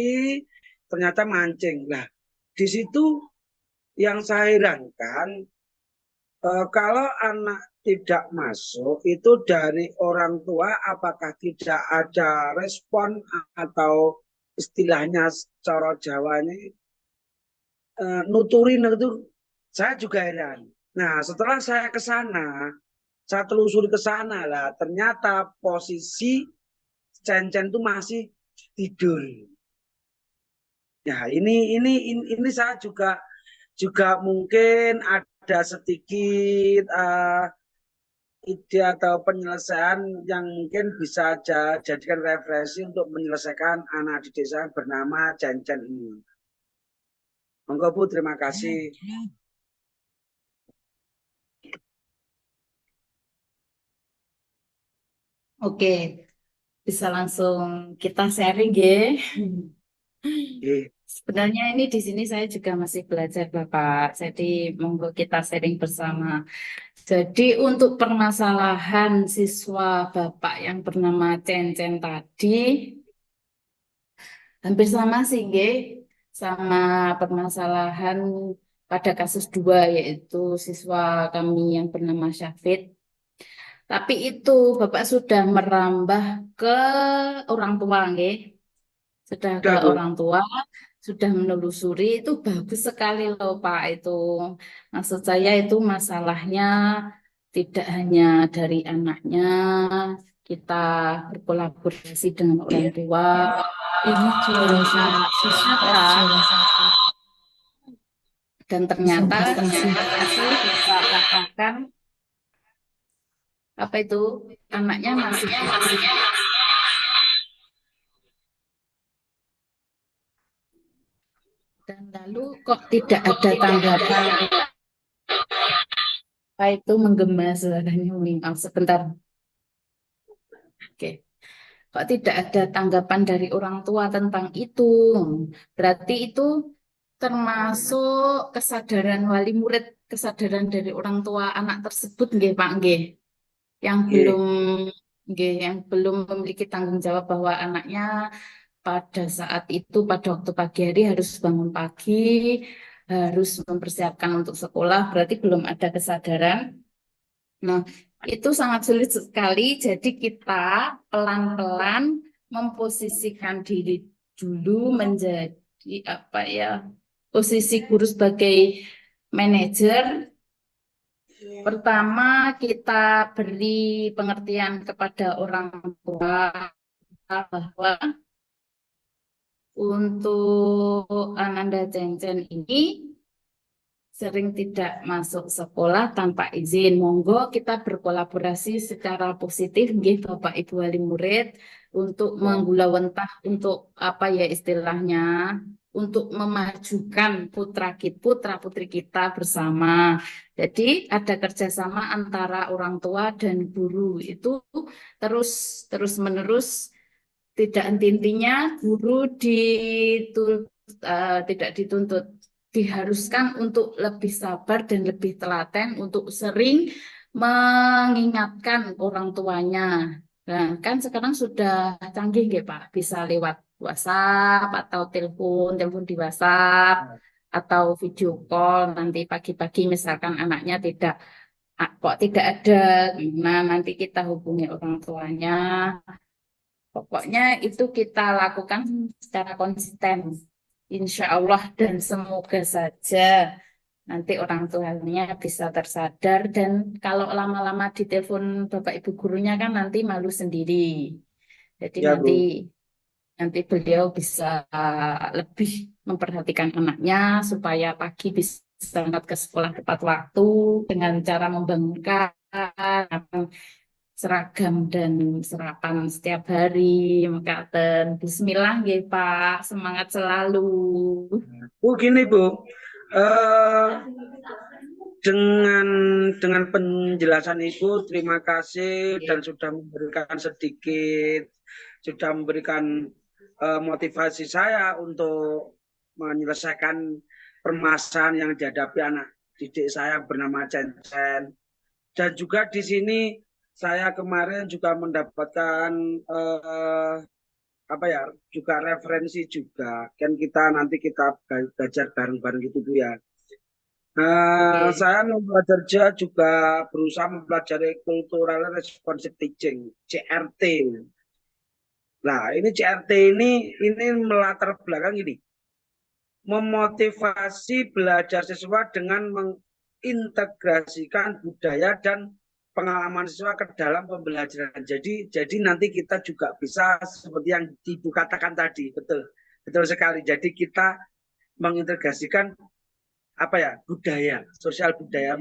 ternyata mancing. Nah, di situ yang saya herankan, kalau anak tidak masuk itu dari orang tua apakah tidak ada respon atau istilahnya cara Jawanya nuturin itu, saya juga heran. Nah, setelah saya ke sana, saya telusuri ke sana lah, ternyata posisi Cencen itu masih tidur. Ya, ini saya juga mungkin ada sedikit ide atau penyelesaian yang mungkin bisa jadikan referensi untuk menyelesaikan anak didik saya bernama Cencen ini. Monggo Bu, terima kasih. Oke, bisa langsung kita sharing ya. Sebenarnya ini di sini saya juga masih belajar Bapak, jadi monggo kita sharing bersama. Jadi untuk permasalahan siswa Bapak yang bernama Cencen tadi, hampir sama sih, nggih, sama permasalahan pada kasus 2 yaitu siswa kami yang bernama Syafid. Tapi itu Bapak sudah merambah ke orang tua, nggih. Sudah ke Udah, Bu. orang tua, sudah menelusuri, itu bagus sekali loh Pak itu. Maksud saya itu masalahnya tidak hanya dari anaknya, kita berkolaborasi dengan orang tua. Ini juara satu. Dan ternyata kita katakan apa itu anaknya masih dan lalu kok tidak ada tanggapan apa itu menggema suaranya maaf sebentar. Oke. Kok tidak ada tanggapan dari orang tua tentang itu? Berarti itu termasuk kesadaran wali murid, kesadaran dari orang tua anak tersebut, nggih Pak, nggih. Yang belum nggih, yang belum memiliki tanggung jawab bahwa anaknya pada saat itu pada waktu pagi hari harus bangun pagi, harus mempersiapkan untuk sekolah, berarti belum ada kesadaran. Nah, itu sangat sulit sekali. Jadi kita pelan-pelan memposisikan diri dulu menjadi apa ya, posisi guru sebagai manajer. Pertama kita beri pengertian kepada orang tua bahwa untuk Ananda Cencen ini sering tidak masuk sekolah tanpa izin. Monggo kita berkolaborasi secara positif, nggih Bapak Ibu wali murid, untuk menggulawentah untuk apa ya istilahnya, untuk memajukan putra putri kita bersama. Jadi ada kerjasama antara orang tua dan guru itu terus menerus. Tidak henti-hentinya guru tidak dituntut, diharuskan untuk lebih sabar dan lebih telaten untuk sering mengingatkan orang tuanya. Nah, kan sekarang sudah canggih nggih Pak, bisa lewat WhatsApp atau telepon di WhatsApp atau video call nanti pagi-pagi misalkan anaknya kok tidak ada. Nah, nanti kita hubungi orang tuanya. Pokoknya itu kita lakukan secara konsisten, insya Allah, dan semoga saja nanti orang tuanya bisa tersadar. Dan kalau lama-lama di telepon Bapak Ibu gurunya kan nanti malu sendiri. Jadi Ya, Bu. nanti beliau bisa lebih memperhatikan anaknya supaya pagi bisa berangkat ke sekolah tepat waktu dengan cara membangunkan seragam dan serapan setiap hari. Mekaten bismillah nggih Pak, semangat selalu. Bu, gini Bu, dengan penjelasan Ibu, terima kasih dan sudah memberikan motivasi saya untuk menyelesaikan permasalahan yang dihadapi anak didik saya bernama Cencen. Dan juga di sini saya kemarin juga mendapatkan juga referensi juga. Kan nanti kita belajar bareng-bareng gitu Bu ya. Saya belajar juga berusaha mempelajari cultural responsive teaching, CRT. Nah, ini CRT ini melatar belakang ini. Memotivasi belajar siswa dengan mengintegrasikan budaya dan pengalaman siswa ke dalam pembelajaran. Jadi nanti kita juga bisa seperti yang Ibu katakan tadi, betul sekali. Jadi kita mengintegrasikan budaya, sosial budaya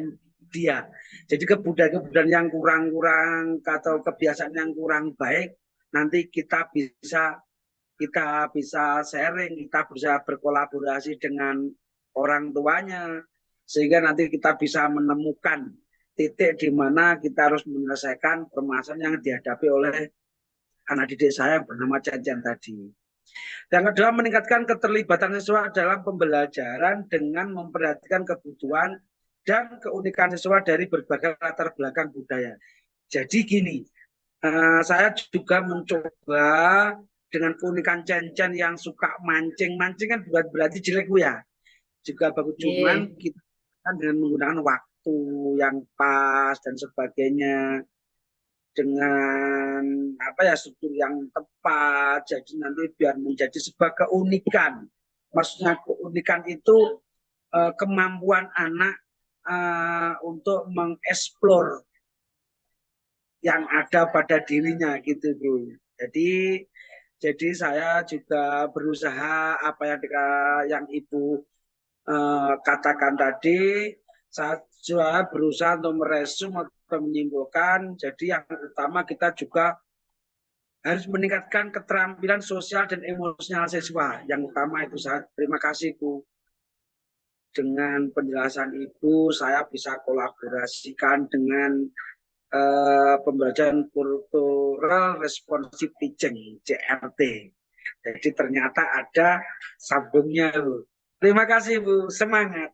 dia. Jadi kebudayaan-kebudayaan yang kurang-kurang atau kebiasaan yang kurang baik nanti kita bisa sharing, kita bisa berkolaborasi dengan orang tuanya sehingga nanti kita bisa menemukan titik di mana kita harus menyelesaikan permasalahan yang dihadapi oleh anak didik saya yang bernama Cian tadi. Yang kedua, meningkatkan keterlibatan siswa dalam pembelajaran dengan memperhatikan kebutuhan dan keunikan siswa dari berbagai latar belakang budaya. Jadi gini, saya juga mencoba dengan keunikan Cian yang suka mancing. Mancing kan bukan berarti jelek Bu ya. Juga bagus, cuman kita kan dengan menggunakan waktu yang pas dan sebagainya, dengan struktur yang tepat, jadi nanti biar menjadi sebuah keunikan. Maksudnya keunikan itu kemampuan anak untuk mengeksplor yang ada pada dirinya gitu Bu. Jadi saya juga berusaha apa yang Ibu katakan tadi, saya berusaha untuk meresum atau menyimpulkan. Jadi yang utama kita juga harus meningkatkan keterampilan sosial dan emosional siswa. Yang utama itu saya terima kasih Bu. Dengan penjelasan Ibu, saya bisa kolaborasikan dengan pembelajaran kultural responsive teaching CRT. Jadi ternyata ada sambungnya Bu. Terima kasih Bu, semangat.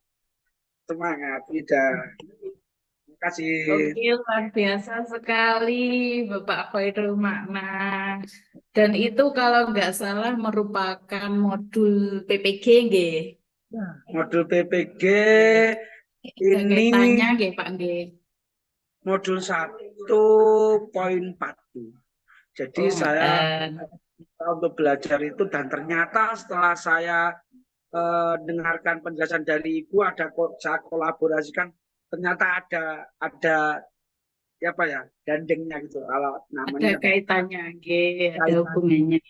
Semangat, Ida. Terima kasih. Oke, luar biasa sekali Bapak Khairul Makna. Dan itu kalau nggak salah merupakan modul PPG, nggih. Modul PPG Ada ini kaitannya, nggih Pak, nggih. modul 1.4. Jadi saya untuk belajar itu, dan ternyata setelah saya dengarkan penjelasan dari Ibu, saya kolaborasikan, ternyata ada gandengnya gitu kalau namanya. Ada kaitannya, nggih, ada hubungannya.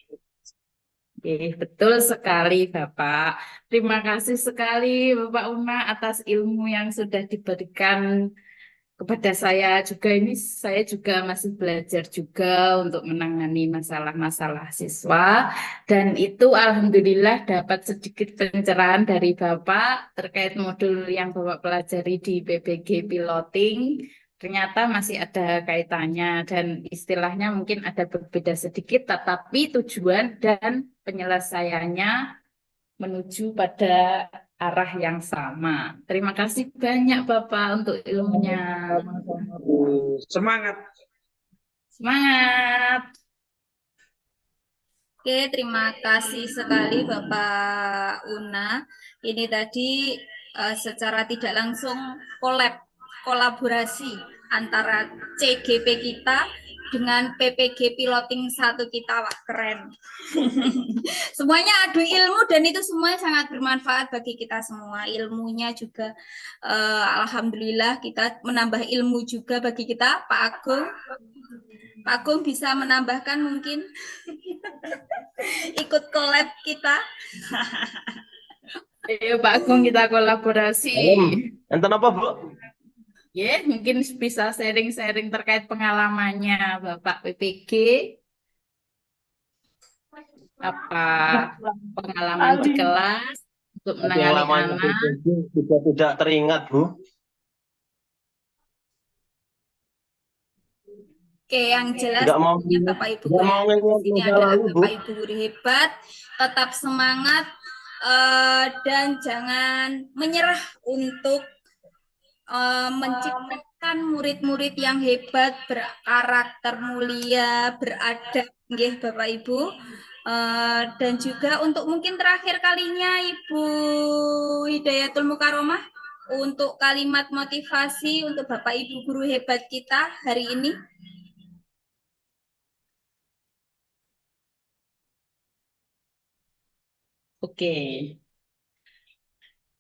Oke, betul sekali Bapak. Terima kasih sekali Bapak Una atas ilmu yang sudah diberikan kepada saya juga. Ini saya juga masih belajar juga untuk menangani masalah-masalah siswa. Dan itu alhamdulillah dapat sedikit pencerahan dari Bapak terkait modul yang Bapak pelajari di PPG Piloting. Ternyata masih ada kaitannya dan istilahnya mungkin ada berbeda sedikit, tetapi tujuan dan penyelesaiannya menuju pada arah yang sama. Terima kasih banyak Bapak untuk ilmunya. Semangat. Semangat. Oke, terima kasih sekali Bapak Una. Ini tadi secara tidak langsung kolaborasi antara CGP kita dengan PPG Piloting 1 kita. Wah, keren. Semuanya adu ilmu dan itu semuanya sangat bermanfaat bagi kita semua. Ilmunya juga alhamdulillah kita menambah ilmu juga bagi kita. Pak Agung. Pak Agung bisa menambahkan mungkin ikut collab kita. Ayo Pak Agung, kita kolaborasi. Enten apa Bu? Ya, mungkin bisa sharing-sharing terkait pengalamannya Bapak PPG. Apa pengalaman di kelas untuk menangani anak. Juga tidak teringat Bu. Oke, yang jelas Bapak Ibu ini adalah Bapak Ibu guru hebat, tetap semangat dan jangan menyerah untuk menciptakan murid-murid yang hebat, berkarakter mulia, beradab, nggih Bapak Ibu. Dan juga untuk mungkin terakhir kalinya Ibu Hidayatul Mukaromah untuk kalimat motivasi untuk Bapak Ibu guru hebat kita hari ini. Oke.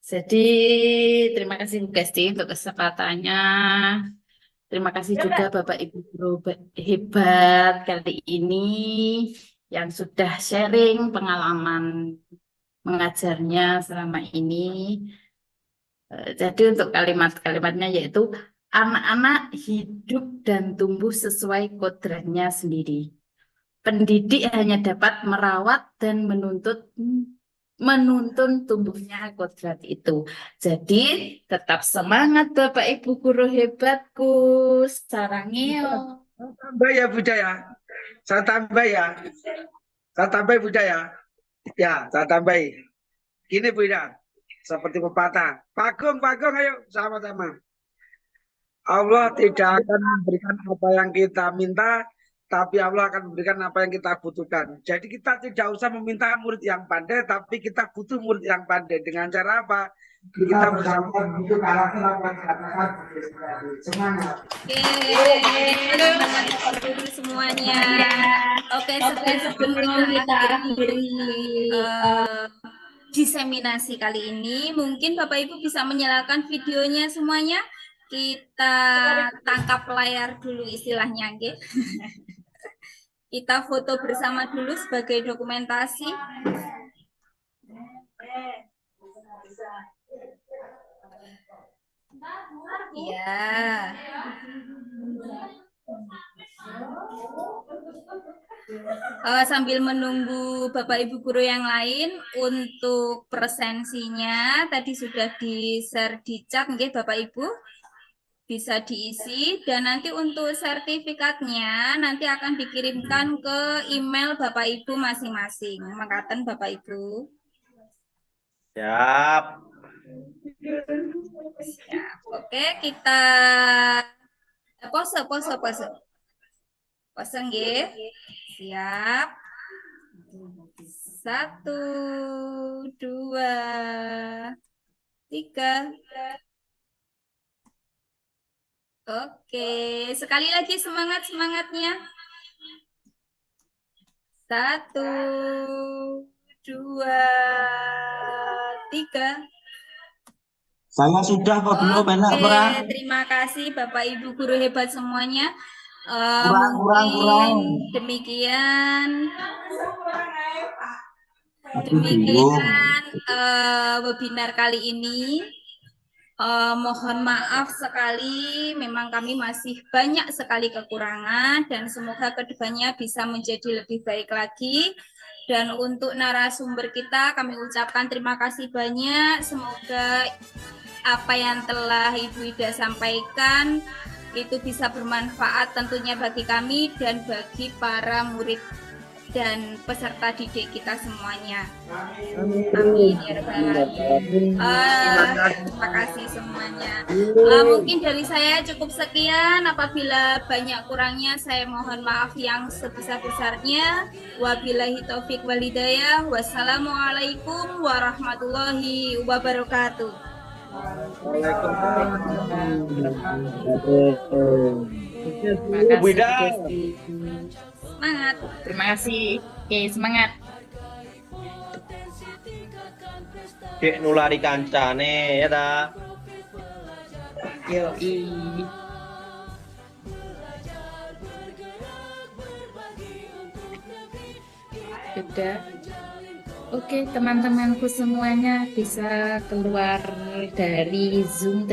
Jadi terima kasih Bu Gesti untuk kesempatannya. Terima kasih juga Bapak Ibu guru hebat kali ini yang sudah sharing pengalaman mengajarnya selama ini. Jadi untuk kalimat-kalimatnya yaitu Anak-anak hidup dan tumbuh sesuai kodratnya sendiri. Pendidik hanya dapat merawat dan menuntun tumbuhnya kodrat itu. Jadi tetap semangat Bapak Ibu guru hebatku. Sarangeo. Tambah ya Bunda ya. Saya tambah ya. Saya tambah Bunda ya. Ya, saya tambahi. Gini Bunda, seperti pepatah. Pagung, ayo sama-sama. Allah tidak akan memberikan apa yang kita minta, tapi Allah akan memberikan apa yang kita butuhkan. Jadi kita tidak usah meminta murid yang pandai, tapi kita butuh murid yang pandai. Dengan cara apa? Kita bersama butuh karakter apa yang dikatakan semangat. Semangat dulu semuanya. Oke, sebelum kita akhiri diseminasi kali ini, mungkin Bapak Ibu bisa menyalakan videonya semuanya. Kita tangkap layar dulu istilahnya, oke? Kita foto bersama dulu sebagai dokumentasi. Ya. Sambil menunggu Bapak Ibu guru yang lain untuk presensinya tadi sudah di-share di chat nggih Bapak Ibu. Bisa diisi dan nanti untuk sertifikatnya nanti akan dikirimkan ke email Bapak Ibu masing-masing. Makaten Bapak Ibu. Siap. Siap. Oke, kita pose. Pose nggih. Siap. 1, 2, 3. Oke, sekali lagi semangatnya. 1, 2, 3. Saya sudah kok belum enak Oke, perang. terima kasih Bapak Ibu guru hebat semuanya. Kurang. Demikian webinar kali ini. Mohon maaf sekali, memang kami masih banyak sekali kekurangan dan semoga kedepannya bisa menjadi lebih baik lagi. Dan untuk narasumber kita kami ucapkan terima kasih banyak. Semoga apa yang telah Ibu Ida sampaikan itu bisa bermanfaat tentunya bagi kami dan bagi para murid dan peserta didik kita semuanya. Amin ya rabbal alamin. Terima kasih semuanya. Mungkin dari saya cukup sekian. Apabila banyak kurangnya saya mohon maaf yang sebesar-besarnya. Wabillahi taufik wal hidayah. Wassalamualaikum warahmatullahi wabarakatuh. Bu Ida. Semangat. Terima kasih. Oke, semangat. Dek nulari kancane ya ta. Yoi. Sudah. Oke, teman-temanku semuanya bisa keluar dari Zoom.